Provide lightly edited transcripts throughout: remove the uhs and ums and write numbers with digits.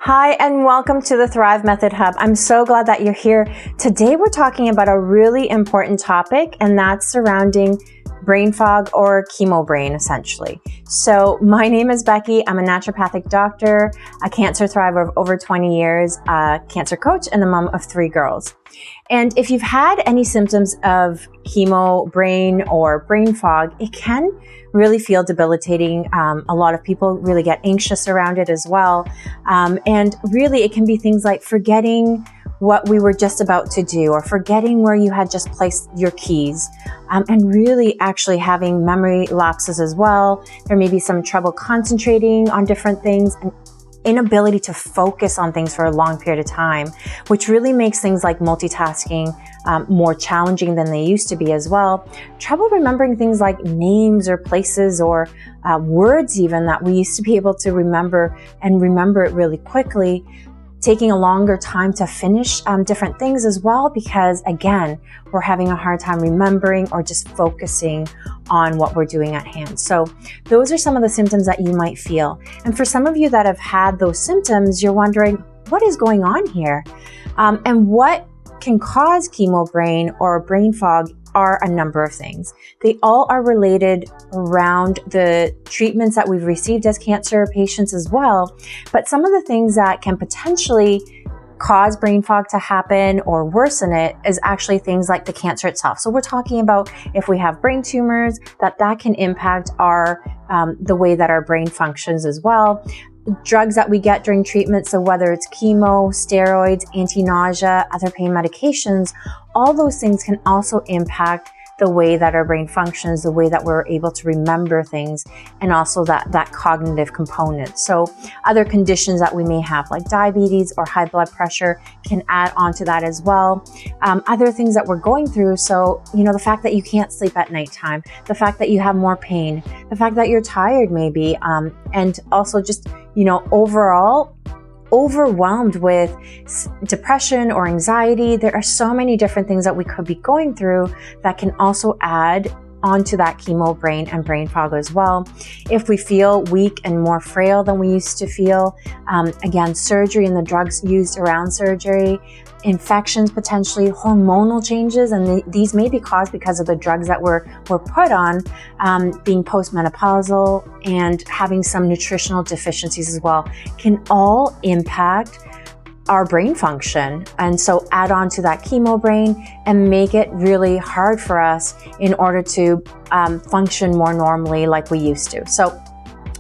Hi, and welcome to the Thrive Method Hub. I'm so glad that you're here. Today, we're talking about a really important topic, and that's surrounding brain fog or chemo brain, essentially. So my name is Becky. I'm a naturopathic doctor, a cancer thriver of over 20 years, a cancer coach, and the mom of 3 girls. And if you've had any symptoms of chemo brain or brain fog, it can really feel debilitating. A lot of people really get anxious around it as well. And really, it can be things like forgetting what we were just about to do, or forgetting where you had just placed your keys, and really actually having memory lapses as well. There may be some trouble concentrating on different things, and inability to focus on things for a long period of time, which really makes things like multitasking more challenging than they used to be as well. Trouble remembering things like names or places or words even that we used to be able to remember and remember it really quickly. Taking a longer time to finish different things as well, because again, we're having a hard time remembering or just focusing on what we're doing at hand. So those are some of the symptoms that you might feel. And for some of you that have had those symptoms, you're wondering, what is going on here? And what can cause chemo brain or brain fog are a number of things. They all are related around the treatments that we've received as cancer patients as well. But some of the things that can potentially cause brain fog to happen or worsen it is actually things like the cancer itself. So we're talking about if we have brain tumors, that can impact our the way that our brain functions as well. Drugs that we get during treatment, so whether it's chemo, steroids, anti-nausea, other pain medications, all those things can also impact the way that our brain functions, the way that we're able to remember things, and also that cognitive component. So other conditions that we may have, like diabetes or high blood pressure, can add on to that as well. Other things that we're going through, so the fact that you can't sleep at nighttime, the fact that you have more pain, the fact that you're tired maybe, and also just overall overwhelmed with depression or anxiety. There are so many different things that we could be going through that can also add onto that chemo brain and brain fog as well. If we feel weak and more frail than we used to feel, again, surgery and the drugs used around surgery, infections, potentially hormonal changes, and these may be caused because of the drugs that we're put on, being postmenopausal and having some nutritional deficiencies as well, can all impact our brain function, and so add on to that chemo brain and make it really hard for us in order to function more normally like we used to. So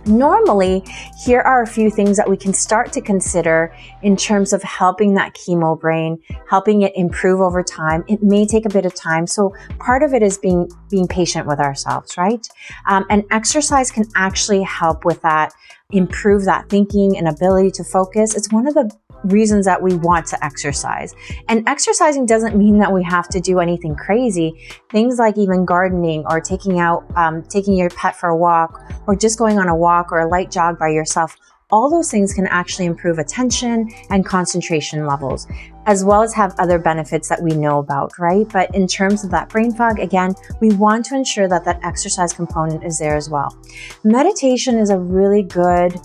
normally, here are a few things that we can start to consider in terms of helping that chemo brain, helping it improve over time. It may take a bit of time, so part of it is being patient with ourselves, right? And exercise can actually help with that, improve that thinking and ability to focus. It's one of the reasons that we want to exercise. And exercising doesn't mean that we have to do anything crazy. Things like even gardening or taking your pet for a walk, or just going on a walk or a light jog by yourself, all those things can actually improve attention and concentration levels, as well as have other benefits that we know about, right? But in terms of that brain fog, again, we want to ensure that exercise component is there as well. Meditation is a really good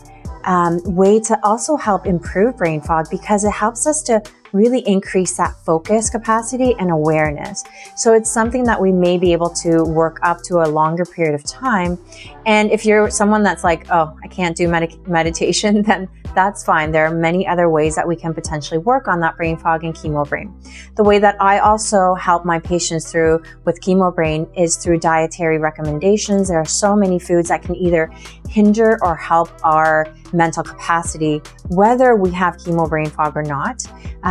way to also help improve brain fog, because it helps us to really increase that focus capacity and awareness. So it's something that we may be able to work up to a longer period of time. And if you're someone that's like, oh, I can't do meditation, then that's fine. There are many other ways that we can potentially work on that brain fog and chemo brain. The way that I also help my patients through with chemo brain is through dietary recommendations. There are so many foods that can either hinder or help our mental capacity, whether we have chemo brain fog or not,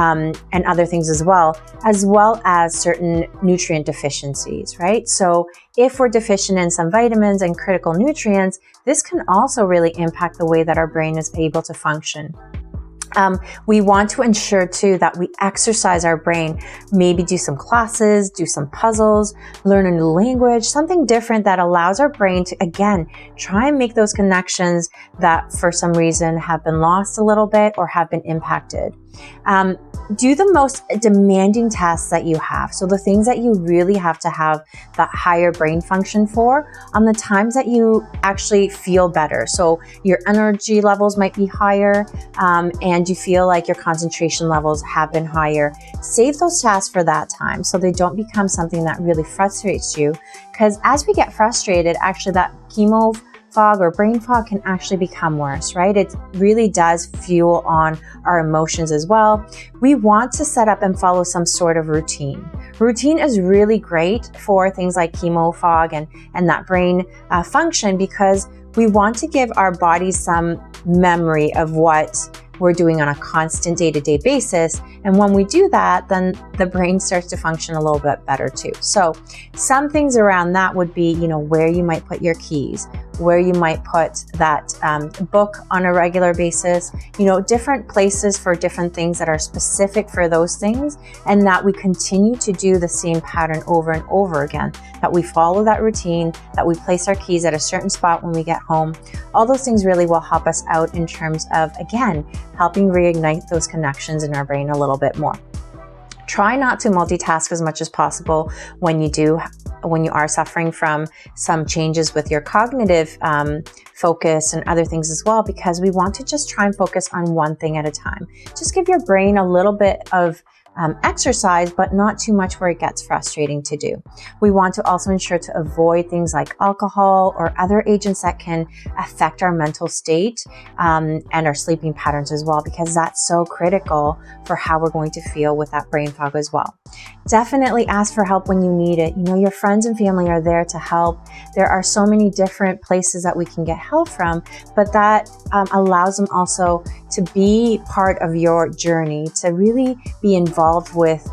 and other things as well as certain nutrient deficiencies, right? So if we're deficient in some vitamins and critical nutrients, this can also really impact the way that our brain is able to function. We want to ensure too that we exercise our brain, maybe do some classes, do some puzzles, learn a new language, something different that allows our brain to, again, try and make those connections that for some reason have been lost a little bit or have been impacted. do the most demanding tasks that you have. So the things that you really have to have that higher brain function for on the times that you actually feel better. So your energy levels might be higher and you feel like your concentration levels have been higher. Save those tasks for that time so they don't become something that really frustrates you. Because as we get frustrated, actually that chemo fog or brain fog can actually become worse, right? It really does fuel on our emotions as well. We want to set up and follow some sort of routine. Routine is really great for things like chemo fog and that brain function, because we want to give our bodies some memory of what we're doing on a constant day-to-day basis. And when we do that, then the brain starts to function a little bit better too. So some things around that would be, where you might put your keys, where you might put that book on a regular basis, different places for different things that are specific for those things, and that we continue to do the same pattern over and over again, that we follow that routine, that we place our keys at a certain spot when we get home. All those things really will help us out in terms of, again, helping reignite those connections in our brain a little bit more. Try not to multitask as much as possible when you are suffering from some changes with your cognitive focus and other things as well, because we want to just try and focus on one thing at a time. Just give your brain a little bit of exercise, but not too much where it gets frustrating to do. We want to also ensure to avoid things like alcohol or other agents that can affect our mental state and our sleeping patterns as well, because that's so critical for how we're going to feel with that brain fog as well. Definitely ask for help when you need it. Your friends and family are there to help. There are so many different places that we can get help from, but that allows them also to be part of your journey, to really be involved with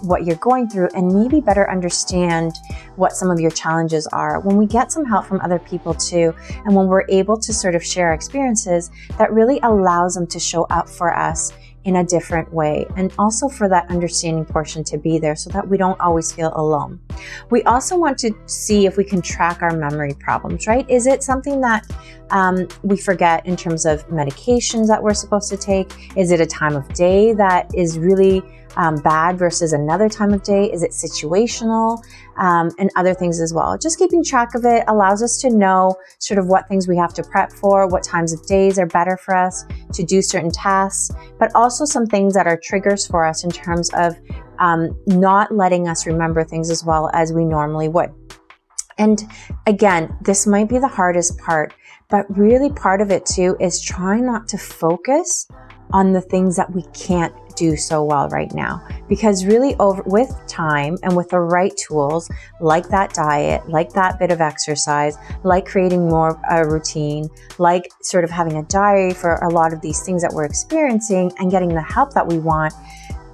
what you're going through and maybe better understand what some of your challenges are. When we get some help from other people too, and when we're able to sort of share experiences, that really allows them to show up for us in a different way, and also for that understanding portion to be there so that we don't always feel alone. We also want to see if we can track our memory problems, right? Is it something that we forget in terms of medications that we're supposed to take? Is it a time of day that is really bad versus another time of day? Is it situational? And other things as well. Just keeping track of it allows us to know sort of what things we have to prep for, what times of days are better for us to do certain tasks, but also some things that are triggers for us in terms of not letting us remember things as well as we normally would. And again, this might be the hardest part, but really part of it too is trying not to focus on the things that we can't do so well right now, because really with time and with the right tools, like that diet, like that bit of exercise, like creating more a routine, like sort of having a diary for a lot of these things that we're experiencing and getting the help that we want,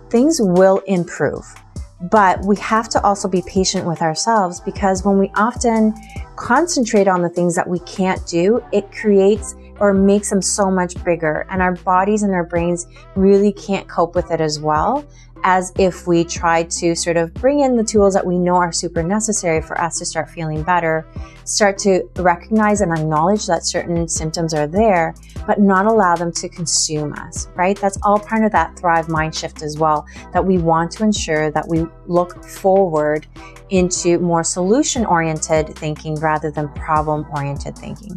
things will improve. But we have to also be patient with ourselves, because when we often concentrate on the things that we can't do, it creates or makes them so much bigger, and our bodies and our brains really can't cope with it as well as if we try to sort of bring in the tools that we know are super necessary for us to start feeling better, start to recognize and acknowledge that certain symptoms are there, but not allow them to consume us, right? That's all part of that Thrive mind shift as well, that we want to ensure that we look forward into more solution-oriented thinking rather than problem-oriented thinking.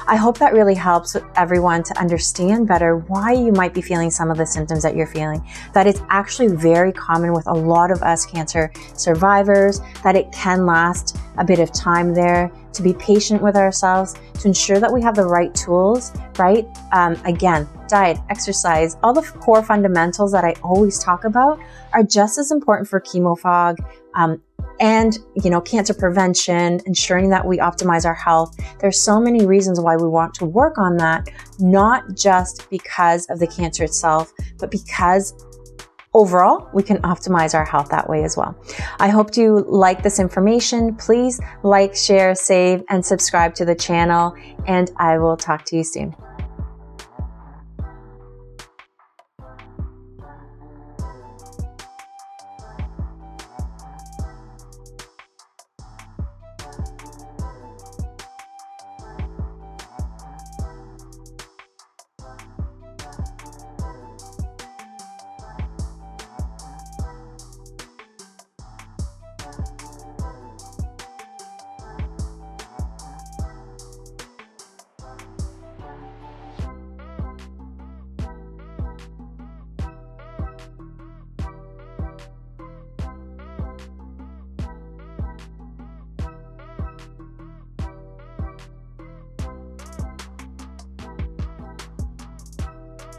I hope that really helps everyone to understand better why you might be feeling some of the symptoms that you're feeling, that it's actually very common with a lot of us cancer survivors, that it can last a bit of time there, to be patient with ourselves, to ensure that we have the right tools, right? Again, diet, exercise, all the core fundamentals that I always talk about are just as important for chemo fog, and cancer prevention, ensuring that we optimize our health. There's so many reasons why we want to work on that, not just because of the cancer itself, but because overall we can optimize our health that way as well. I hope you like this information. Please like, share, save, and subscribe to the channel, and I will talk to you soon.